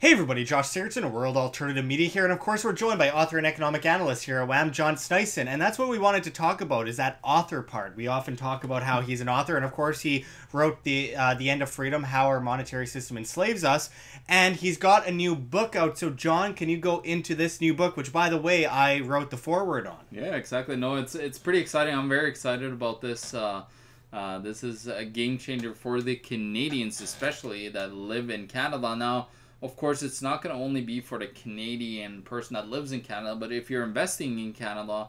Hey everybody, Josh Sigurdson, World Alternative Media here, and of course we're joined by author and economic analyst here at WAM, John Sneisen, and that's what we wanted to talk about, is that author part. We often talk about how he's an author, and of course he wrote The End of Freedom, How Our Monetary System Enslaves Us, and he's got a new book out. So John, can you go into this new book, which by the way, I wrote the foreword on? Yeah, exactly. No, it's pretty exciting. I'm very excited about this. This is a game changer for the Canadians, especially that live in Canada. Now, of course, it's not going to only be for the Canadian person that lives in Canada, but if you're investing in Canada,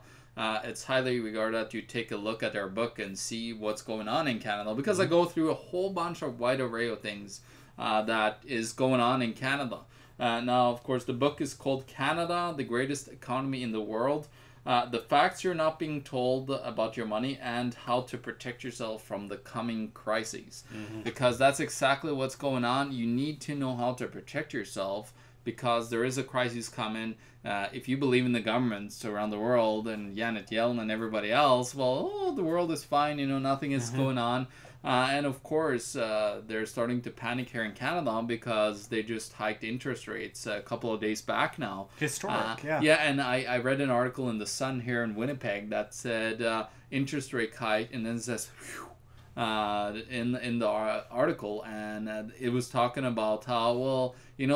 it's highly regarded that you take a look at our book and see what's going on in Canada, because I go through a whole bunch of wide array of things that is going on in Canada. Now, of course, the book is called Canada, the Greatest Economy in the World. The facts you're not being told about your money and how to protect yourself from the coming crises. Because that's exactly what's going on. You need to know how to protect yourself because there is a crisis coming. If you believe in the governments around the world and Janet Yellen and everybody else, well, the world is fine, nothing is going on. And of course, they're starting to panic here in Canada because they just hiked interest rates a couple of days back now. Historic, yeah. Yeah, and I read an article in The Sun here in Winnipeg that said interest rate hike, and then it says, whew, in the article, and it was talking about how, well,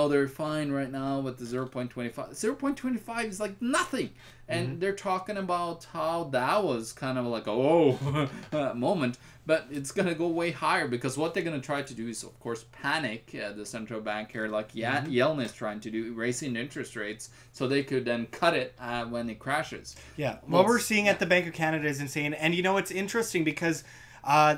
they're fine right now with the 0.25. 0.25 is like nothing. And they're talking about how that was kind of like a whoa moment, but it's going to go way higher because what they're going to try to do is, of course, panic the central bank here, like Yellen is trying to do, raising interest rates so they could then cut it when it crashes. Yeah, what we're seeing at the Bank of Canada is insane. And it's interesting because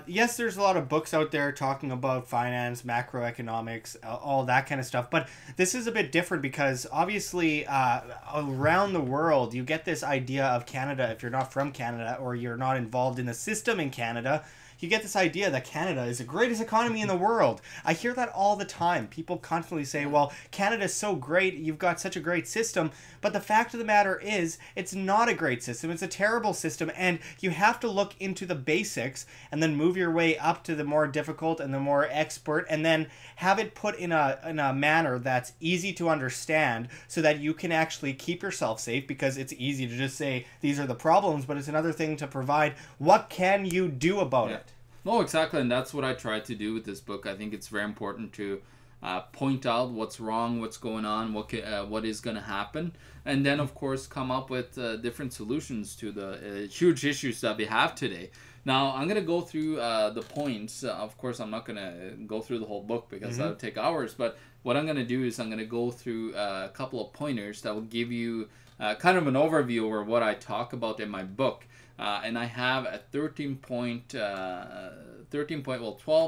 yes, there's a lot of books out there talking about finance, macroeconomics, all that kind of stuff. But this is a bit different because obviously around the world, you get this idea of Canada, if you're not from Canada or you're not involved in the system in Canada, you get this idea that Canada is the greatest economy in the world. I hear that all the time. People constantly say, well, Canada's so great, you've got such a great system. But the fact of the matter is, it's not a great system. It's a terrible system. And you have to look into the basics and then move your way up to the more difficult and the more expert, and then have it put in a manner that's easy to understand so that you can actually keep yourself safe, because it's easy to just say, these are the problems, but it's another thing to provide, what can you do about it? No, exactly, and that's what I tried to do with this book. I think it's very important to point out what's wrong, what's going on, what is going to happen, and then, of course, come up with different solutions to the huge issues that we have today. Now, I'm going to go through the points. Of course, I'm not going to go through the whole book because that would take hours, but what I'm going to do is I'm going to go through a couple of pointers that will give you kind of an overview over what I talk about in my book. And I have a 12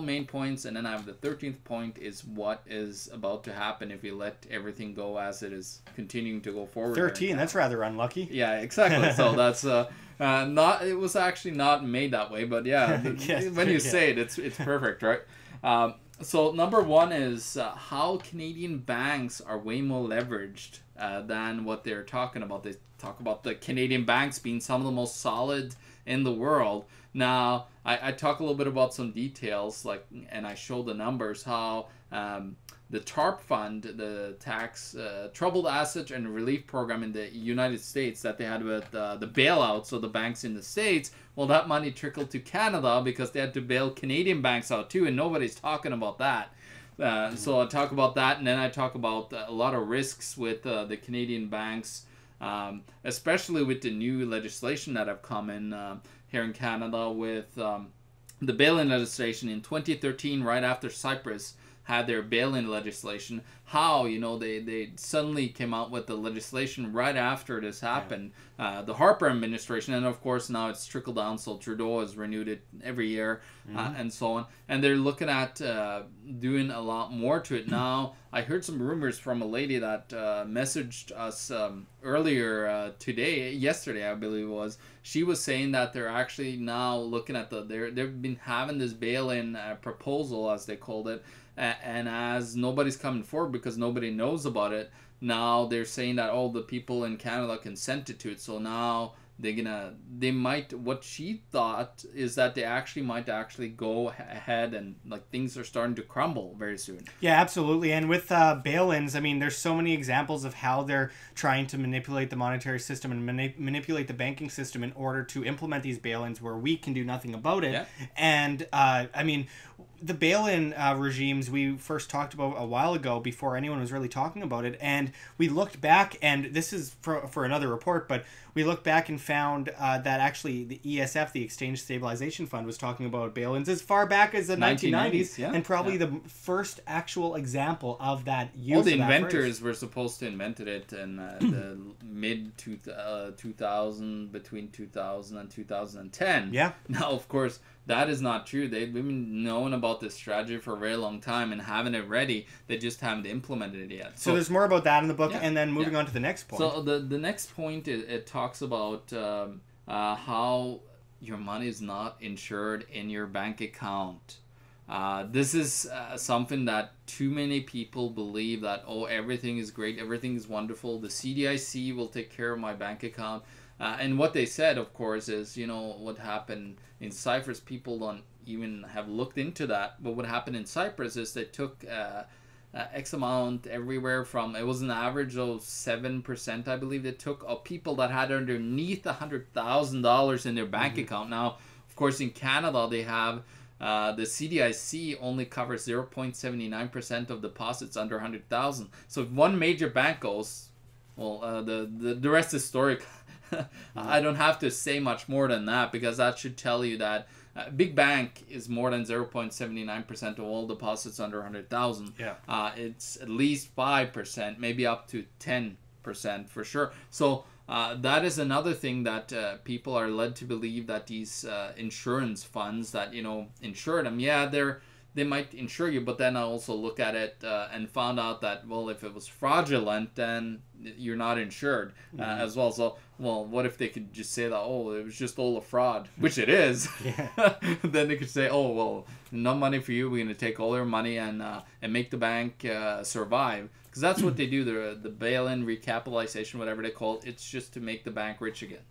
main points, and then I have the 13th point is what is about to happen if we let everything go as it is continuing to go forward. 13, that's rather unlucky. Yeah, exactly. So that's not, it was actually not made that way, but yeah, yes, when you say it, it's perfect, right? So number one is how Canadian banks are way more leveraged than what they're talking about. They talk about the Canadian banks being some of the most solid in the world. Now, I talk a little bit about some details, and I show the numbers, how the TARP fund, the tax troubled asset and relief program in the United States that they had with the bailouts of the banks in the States, well, that money trickled to Canada because they had to bail Canadian banks out too, and nobody's talking about that. So I talk about that, and then I talk about a lot of risks with the Canadian banks, especially with the new legislation that have come in here in Canada with the bail-in legislation in 2013, right after Cyprus had their bail-in legislation, how, they suddenly came out with the legislation right after this happened. The Harper administration, and of course now it's trickled down, so Trudeau has renewed it every year, and so on. And they're looking at doing a lot more to it now. I heard some rumors from a lady that messaged us earlier yesterday, I believe it was. She was saying that they're actually now looking at they've been having this bail-in proposal, as they called it, and as nobody's coming forward because nobody knows about it, now they're saying that all the people in Canada consented to it. So now what she thought is that they might actually go ahead and like things are starting to crumble very soon. Yeah, absolutely. And with bail-ins, I mean, there's so many examples of how they're trying to manipulate the monetary system and manipulate the banking system in order to implement these bail-ins where we can do nothing about it. Yeah. And I mean, the bail-in regimes we first talked about a while ago before anyone was really talking about it, and we looked back, and this is for another report, but we looked back and found that actually the ESF, the Exchange Stabilization Fund, was talking about bail-ins as far back as the 1990s, yeah, and probably the first actual example of that use. All the inventors were supposed to invent it in the mid 2000, between 2000 and 2010. Yeah. Now, of course, that is not true. They've been knowing about this strategy for a very long time and having it ready. They just haven't implemented it yet. So there's more about that in the book, yeah, and then moving on to the next point. So the next point, it talks about how your money is not insured in your bank account. This is something that too many people believe that, oh, everything is great, everything is wonderful, the CDIC will take care of my bank account. And what they said, of course, is, you know, what happened in Cyprus, people don't even have looked into that. But what happened in Cyprus is they took X amount everywhere from, it was an average of 7%, I believe, they took of people that had underneath $100,000 in their bank account. Now, of course, in Canada, they have the CDIC only covers 0.79% of deposits under 100,000. So if one major bank goes, well, the rest is historic. I don't have to say much more than that, because that should tell you that big bank is more than 0.79% of all deposits under 100,000. Yeah. It's at least 5%, maybe up to 10% for sure. So that is another thing that people are led to believe, that these insurance funds that, you know, insure them, yeah, they might insure you, but then I also look at it and found out that, well, if it was fraudulent, then you're not insured as well. So, well, what if they could just say that, oh, it was just all a fraud, which it is. Yeah. Then they could say, oh, well, no money for you. We're going to take all your money and make the bank survive. Because that's what they do, the bail-in, recapitalization, whatever they call it. It's just to make the bank rich again.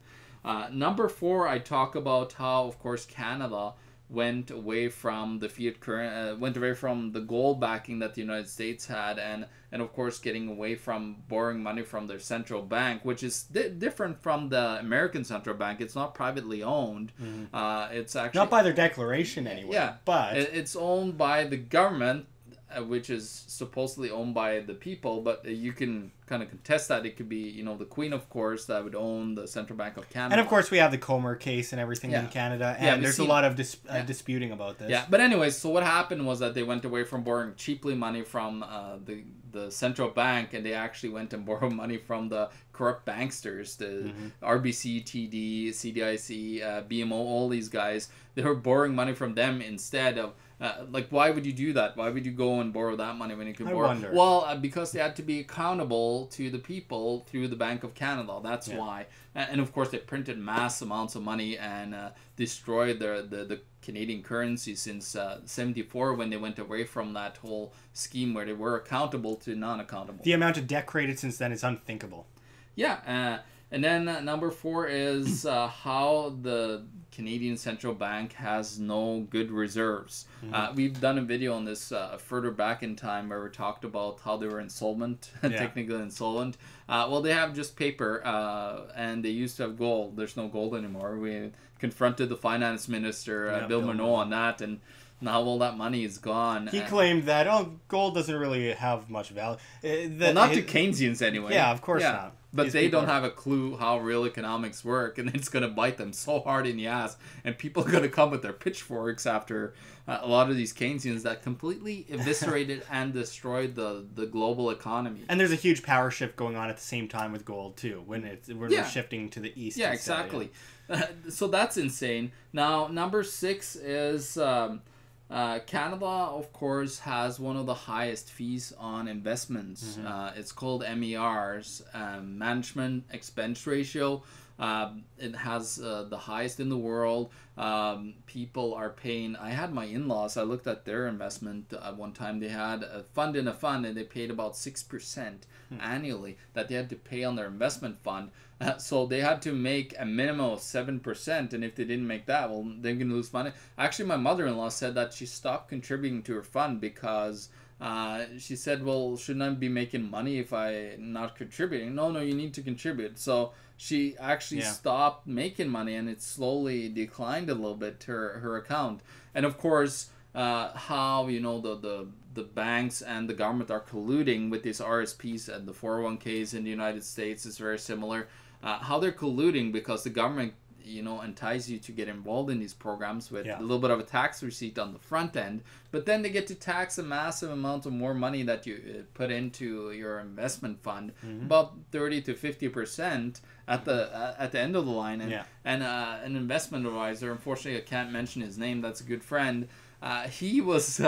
Number 4, I talk about how, of course, Canada went away from the fiat current, went away from the gold backing that the United States had, and of course getting away from borrowing money from their central bank, which is different from the American central bank. It's not privately owned. It's actually not by their declaration anyway. Yeah, but it's owned by the government, which is supposedly owned by the people, but you can kind of contest that. It could be, you know, the Queen, of course, that would own the Central Bank of Canada. And of course we have the Comer case and everything in Canada, and there's a lot of disputing about this. Yeah, but anyways, so what happened was that they went away from borrowing cheaply money from the central bank, and they actually went and borrowed money from the corrupt banksters, the RBC, TD, CDIC, BMO, all these guys. They were borrowing money from them instead of like, why would you do that? Why would you go and borrow that money when you could borrow? Wonder. Well, because they had to be accountable to the people through the Bank of Canada. That's why. And of course, they printed mass amounts of money and destroyed the Canadian currency since 74, when they went away from that whole scheme where they were accountable to non-accountable. The amount of debt created since then is unthinkable. Yeah. And then number 4 is how the Canadian Central Bank has no good reserves. We've done a video on this further back in time where we talked about how they were insolvent, technically insolvent. Well, they have just paper, and they used to have gold. There's no gold anymore. We confronted the finance minister, Bill Monod, on that, and now all that money is gone. He claimed that, gold doesn't really have much value. Well, not to Keynesians anyway. Yeah, of course not. But they don't have a clue how real economics work, and it's going to bite them so hard in the ass. And people are going to come with their pitchforks after a lot of these Keynesians that completely eviscerated and destroyed the global economy. And there's a huge power shift going on at the same time with gold, too, when we're shifting to the east. Yeah, exactly. So that's insane. Now, number 6 is... Canada, of course, has one of the highest fees on investments. It's called MERs, Management Expense Ratio. It has the highest in the world. People are paying. I had my in-laws. I looked at their investment one time. They had a fund in a fund, and they paid about 6% annually that they had to pay on their investment fund. So they had to make a minimum of 7%, and if they didn't make that, well, they're going to lose money. Actually, my mother-in-law said that she stopped contributing to her fund because she said, well, shouldn't I be making money if I'm not contributing? No, you need to contribute. So she actually stopped making money, and it slowly declined a little bit to her account. And of course, how the banks and the government are colluding with these RSPs and the 401ks in the United States is very similar. How they're colluding because the government entice you to get involved in these programs with a little bit of a tax receipt on the front end, but then they get to tax a massive amount of more money that you put into your investment fund, about 30 to 50% at the end of the line. And an investment advisor, unfortunately I can't mention his name, that's a good friend, he was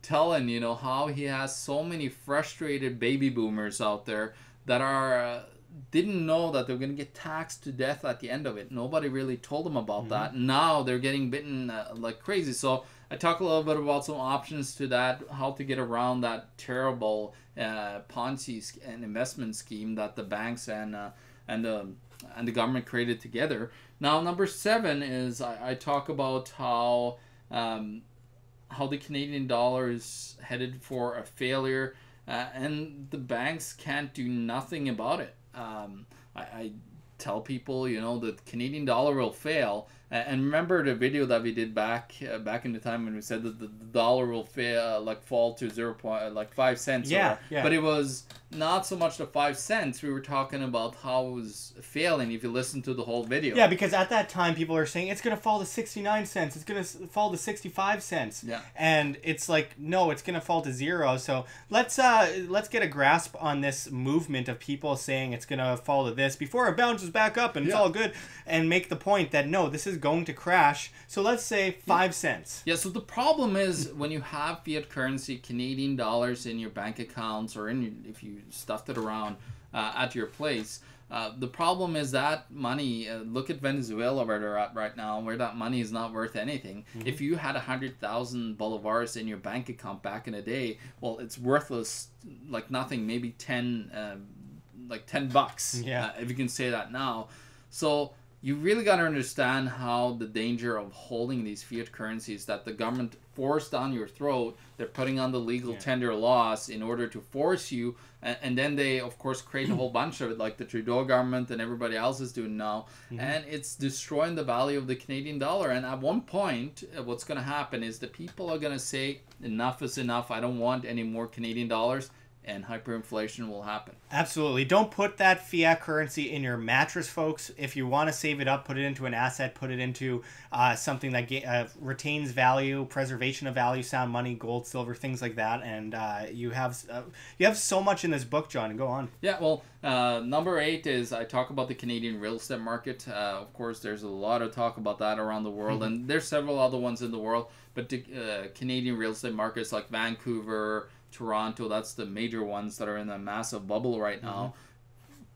telling how he has so many frustrated baby boomers out there that are didn't know that they're going to get taxed to death at the end of it. Nobody really told them about that. Now they're getting bitten like crazy. So I talk a little bit about some options to that, how to get around that terrible Ponzi and investment scheme that the banks and the government created together. Now, number 7 is I talk about how the Canadian dollar is headed for a failure, and the banks can't do nothing about it. I tell people, the Canadian dollar will fail. And remember the video that we did back in the time when we said that the dollar will fall to 5 cents. Yeah. But it was not so much the 5 cents. We were talking about how it was failing if you listen to the whole video. Yeah, because at that time people are saying it's going to fall to 69 cents. It's going to fall to 65 cents. Yeah. And it's like, no, it's going to fall to 0. So let's get a grasp on this movement of people saying it's going to fall to this before it bounces back up and it's all good, and make the point that no, this is going to crash. So let's say 5 cents. Yeah, so the problem is when you have fiat currency, Canadian dollars in your bank accounts, or if you stuffed it around at your place, the problem is that money, look at Venezuela where they're at right now, where that money is not worth anything. If you had 100,000 bolivars in your bank account back in the day, well, it's worthless like nothing, maybe 10 bucks, if you can say that now. So you really got to understand how the danger of holding these fiat currencies that the government forced down your throat, they're putting on the legal tender laws in order to force you, and then they of course create a whole bunch of it like the Trudeau government and everybody else is doing now, and it's destroying the value of the Canadian dollar. And at one point what's going to happen is the people are going to say enough is enough, I don't want any more Canadian dollars, and hyperinflation will happen. Absolutely. Don't put that fiat currency in your mattress, folks. If you want to save it up, put it into an asset, put it into something that retains value, preservation of value, sound money, gold, silver, things like that. And you have so much in this book, John. Go on. Yeah, well, number 8 is I talk about the Canadian real estate market. Of course, there's a lot of talk about that around the world, and there's several other ones in the world. But the Canadian real estate markets like Vancouver, Toronto, that's the major ones that are in a massive bubble right now.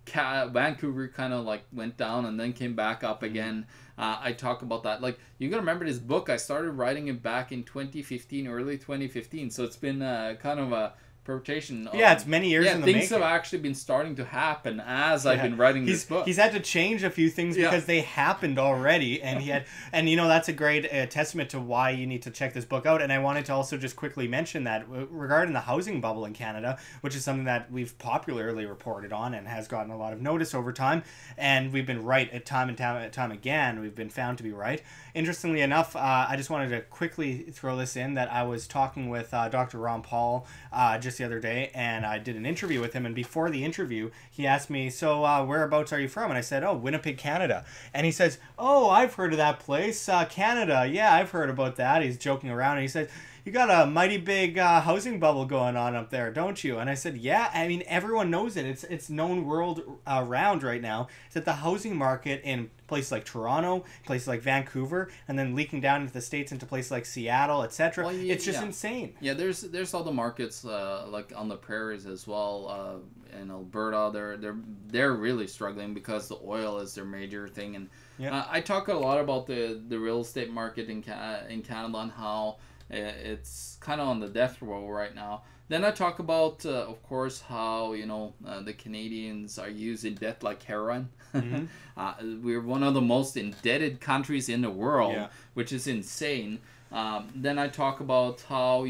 Vancouver kind of like went down and then came back up again. I talk about that. Like, you gotta remember this book, I started writing it back in 2015, early 2015. So it's been kind of a rotation. It's many years in the things making. have actually been starting to happen as I've been writing this book. He's had to change a few things because they happened already, and that's a great testament to why you need to check this book out. And I wanted to also just quickly mention that regarding the housing bubble in Canada, which is something that we've popularly reported on and has gotten a lot of notice over time, and we've been right at time again. We've been found to be right. Interestingly enough, I just wanted to quickly throw this in that I was talking with Dr. Ron Paul just the other day, and I did an interview with him, and before the interview he asked me, so whereabouts are you from? And I said, Winnipeg, Canada. And he says, I've heard of that place, Canada, yeah, I've heard about that. He's joking around, and he said, you got a mighty big housing bubble going on up there, don't you? And I said, yeah. I mean, everyone knows it. It's known world around right now that the housing market in places like Toronto, places like Vancouver, and then leaking down into the States into places like Seattle, etc. Well, It's just insane. Yeah, there's other markets like on the prairies as well. In Alberta, they're really struggling because the oil is their major thing. And I talk a lot about the real estate market in Canada and how it's kind of on the death row right now. Then I talk about, of course, how the Canadians are using debt like heroin. We're one of the most indebted countries in the world, which is insane. Then I talk about how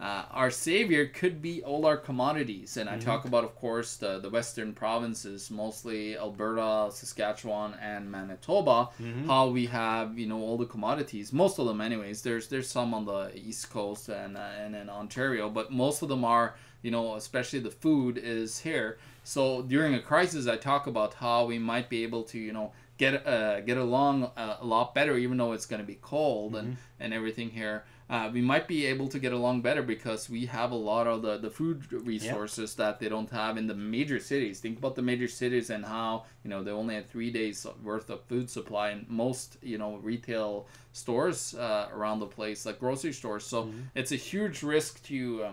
our savior could be all our commodities, and I talk about, of course, the western provinces, mostly Alberta, Saskatchewan, and Manitoba. How we have all the commodities, most of them, anyways. There's some on the east coast and in Ontario, but most of them are especially the food is here. So during a crisis, I talk about how we might be able to get along a lot better, even though it's going to be cold and everything here. We might be able to get along better because we have a lot of the food resources that they don't have in the major cities. Think about the major cities and how they only have 3 days worth of food supply in most retail stores around the place, like grocery stores. So it's a huge risk to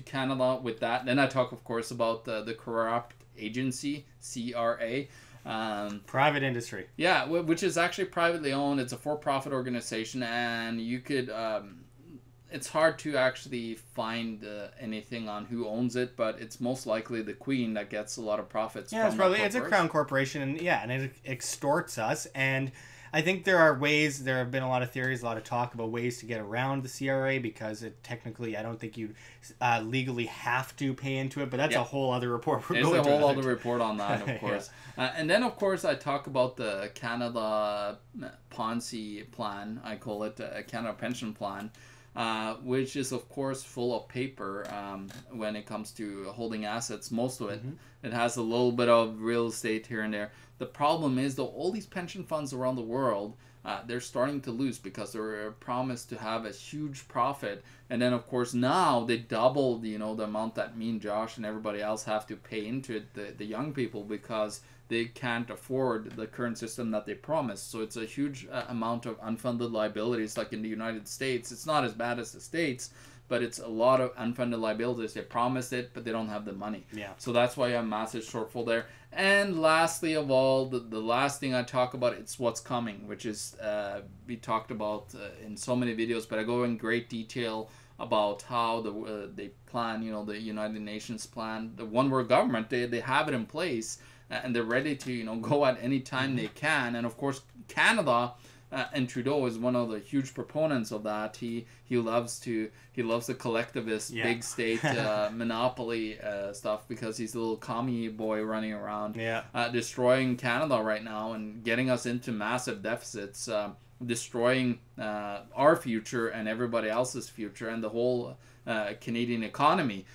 Canada with that. Then I talk, of course, about the corrupt agency, CRA. Private industry. Yeah, which is actually privately owned. It's a for-profit organization, and you could it's hard to actually find anything on who owns it, but it's most likely the Queen that gets a lot of profits. Yeah, it's a crown corporation, and it extorts us. And I think there have been a lot of theories, a lot of talk about ways to get around the CRA, because technically, I don't think you legally have to pay into it, but that's a whole other report. There's a whole other report on that, of course. And then, of course, I talk about the Canada Ponzi plan. I call it a Canada Pension Plan. Which is, of course, full of paper when it comes to holding assets. Most of it. It has a little bit of real estate here and there. The problem is, though, all these pension funds around the world, they're starting to lose because they were promised to have a huge profit. And then, of course, now they doubled, the amount that me and Josh and everybody else have to pay into it, the young people, because they can't afford the current system that they promised. So it's a huge amount of unfunded liabilities. Like in the United States, it's not as bad as the States, but it's a lot of unfunded liabilities. They promised it, but they don't have the money. Yeah. So that's why you have a massive shortfall there. And lastly of all, the last thing I talk about, it's what's coming, which is we talked about in so many videos, but I go in great detail about how they plan, the United Nations plan, the one world government. They have it in place. And they're ready to go at any time they can. And of course, Canada and Trudeau is one of the huge proponents of that. He loves the collectivist big state monopoly stuff, because he's a little commie boy running around destroying Canada right now and getting us into massive deficits, destroying our future and everybody else's future and the whole Canadian economy.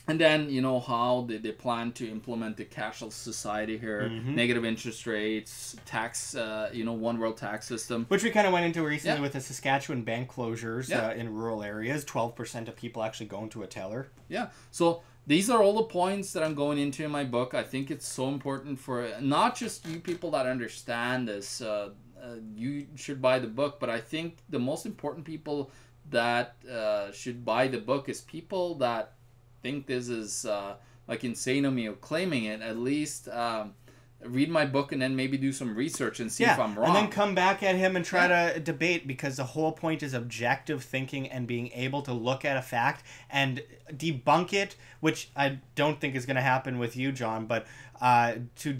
And then, how they plan to implement the cashless society here, negative interest rates, tax, one world tax system. Which we kind of went into recently with the Saskatchewan bank closures in rural areas. 12% of people actually go into a teller. Yeah. So these are all the points that I'm going into in my book. I think it's so important for not just you people that understand this. You should buy the book. But I think the most important people that should buy the book is people that think this is like insane of me of claiming it. At least read my book and then maybe do some research and see if I'm wrong. And then come back at him and try to debate, because the whole point is objective thinking and being able to look at a fact and debunk it, which I don't think is going to happen with you, John, but to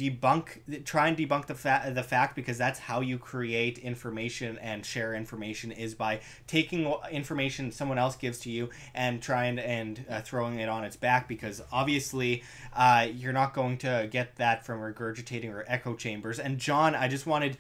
try and debunk the fact, because that's how you create information and share information, is by taking information someone else gives to you and trying and throwing it on its back, because obviously you're not going to get that from regurgitating or echo chambers. And John, I just wanted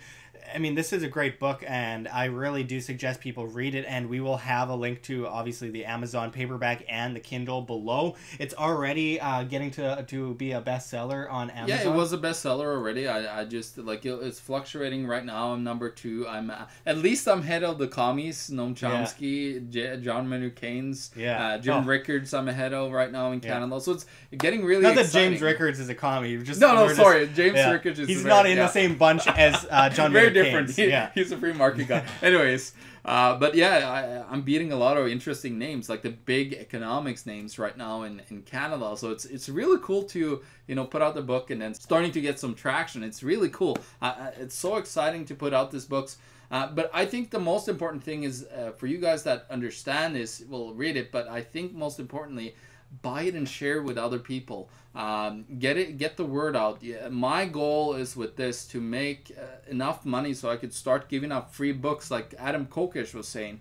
I mean, this is a great book, and I really do suggest people read it. And we will have a link to obviously the Amazon paperback and the Kindle below. It's already getting to be a bestseller on Amazon. Yeah, it was a bestseller already. I just like it's fluctuating right now. I'm number 2. I'm at least I'm ahead of the commies. Noam Chomsky, John Maynard Keynes, Jim Rickards. I'm ahead of right now in Canada. So it's getting really not exciting. that James Rickards is a commie. Just sorry, James Rickards is he's not in the same bunch as John very Maynard different. Keynes. He's a free market guy. Anyways. But yeah, I'm beating a lot of interesting names, like the big economics names right now in Canada. So it's really cool to put out the book and then starting to get some traction. It's really cool. It's so exciting to put out these books. But I think the most important thing is for you guys that understand this, will read it. But I think most importantly, buy it and share it with other people. Get the word out. My goal is with this to make enough money so I could start giving out free books, like Adam Kokesh was saying.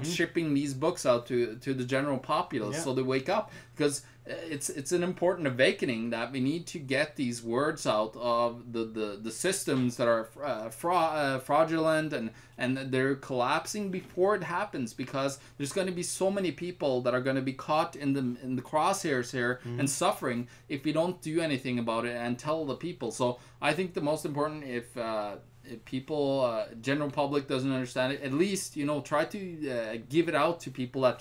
Shipping these books out to the general populace so they wake up, because it's an important awakening that we need to get these words out of the systems that are fraudulent and they're collapsing before it happens, because there's going to be so many people that are going to be caught in the crosshairs here and suffering if we don't do anything about it and tell the people. So I think the most important, if people, general public doesn't understand it, at least try to give it out to people that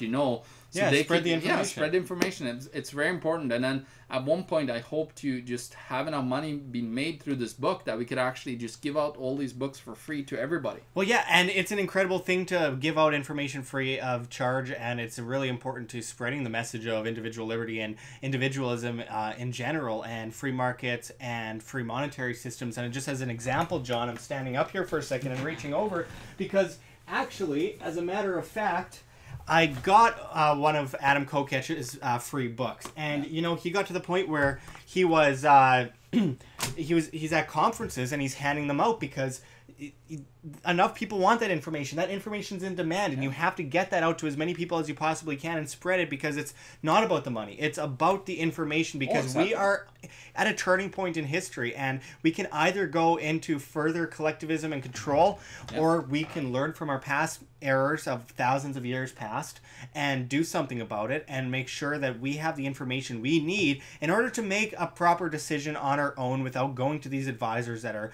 so they spread the information. Spread the information. It's very important. And then at one point, I hope to just have enough money being made through this book that we could actually just give out all these books for free to everybody. Well, yeah, and it's an incredible thing to give out information free of charge, and it's really important to spreading the message of individual liberty and individualism in general, and free markets and free monetary systems. And just as an example, John, I'm standing up here for a second and reaching over, because actually, as a matter of fact, I got one of Adam Kokesh's free books, and he got to the point where he was he's at conferences and he's handing them out because enough people want that information. That information's in demand, and you have to get that out to as many people as you possibly can and spread it, because it's not about the money. It's about the information, because we are at a turning point in history, and we can either go into further collectivism and control, or we can learn from our past errors of thousands of years past and do something about it and make sure that we have the information we need in order to make a proper decision on our own without going to these advisors that are,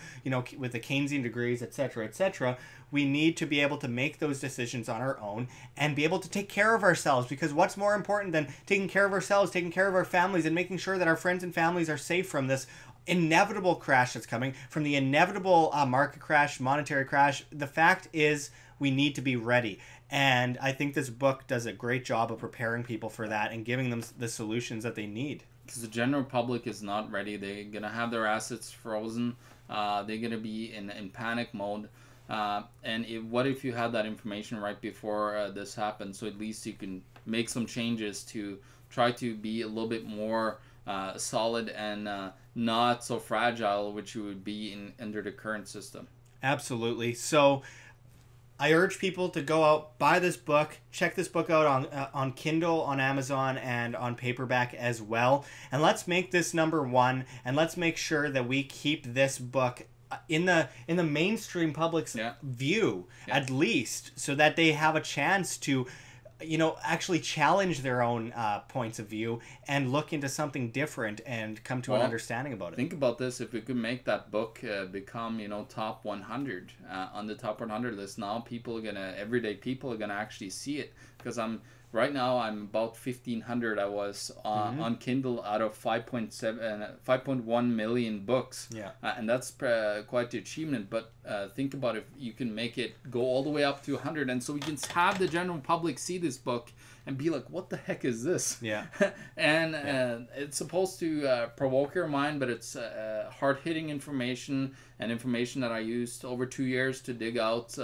with the Keynesian degrees, etc., etc. We need to be able to make those decisions on our own and be able to take care of ourselves, because what's more important than taking care of ourselves, taking care of our families, and making sure that our friends and families are safe from this inevitable crash that's coming, from the inevitable market crash, monetary crash. The fact is, we need to be ready. And I think this book does a great job of preparing people for that and giving them the solutions that they need. Because the general public is not ready. They're going to have their assets frozen. They're going to be in panic mode. What if you had that information right before this happened? So at least you can make some changes to try to be a little bit more solid and not so fragile, which you would be under the current system. Absolutely. So I urge people to go out, buy this book, check this book out on Kindle, on Amazon, and on paperback as well. And let's make this number 1, and let's make sure that we keep this book in the mainstream public's view, at least, so that they have a chance to actually challenge their own points of view and look into something different and come to an understanding about it. Think about this. If we could make that book become, top 100 on the top 100 list, now everyday people are gonna actually see it, because right now I'm about 1,500. I was on Kindle out of 5.1 million books. And that's quite the achievement. But think about if you can make it go all the way up to 100, and so we can have the general public see this book and be like, what the heck is this? And it's supposed to provoke your mind, but it's hard-hitting information, and information that I used over 2 years to dig out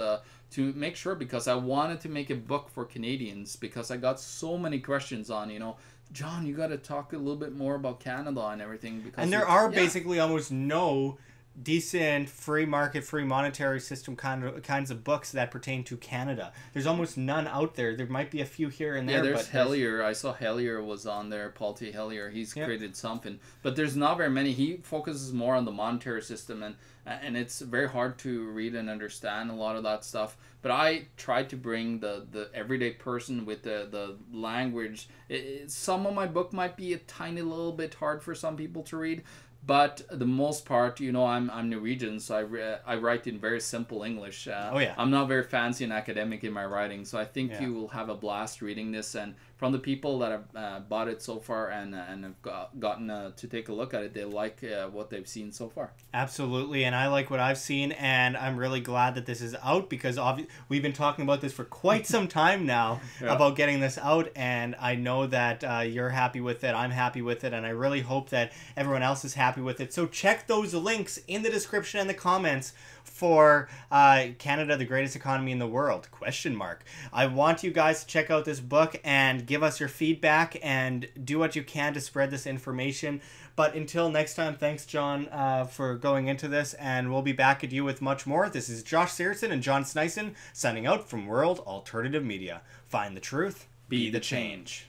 to make sure, because I wanted to make a book for Canadians, because I got so many questions on, John, you got to talk a little bit more about Canada and everything. Because and there are basically almost no decent free market, free monetary system kinds of books that pertain to Canada. There's almost none out there. There might be a few here and there. Yeah, there's Hellier. I saw Hellier was on there. Paul T. Hellier. He's created something, but there's not very many. He focuses more on the monetary system, and it's very hard to read and understand a lot of that stuff. But I tried to bring the everyday person with the language. Some of my book might be a tiny little bit hard for some people to read. But the most part, I'm Norwegian, so I write in very simple English. I'm not very fancy and academic in my writing, so I think you will have a blast reading this. And from the people that have bought it so far and have gotten to take a look at it, they like what they've seen so far. Absolutely, and I like what I've seen, and I'm really glad that this is out because we've been talking about this for quite some time now about getting this out, and I know that you're happy with it, I'm happy with it, and I really hope that everyone else is happy with it. So check those links in the description and the comments for Canada, the greatest economy in the world, ? I want you guys to check out this book and give us your feedback and do what you can to spread this information. But until next time, thanks, John, for going into this, and we'll be back at you with much more. This is Josh Sigurdson and John Sneisen signing out from World Alternative Media. Find the truth, be the change.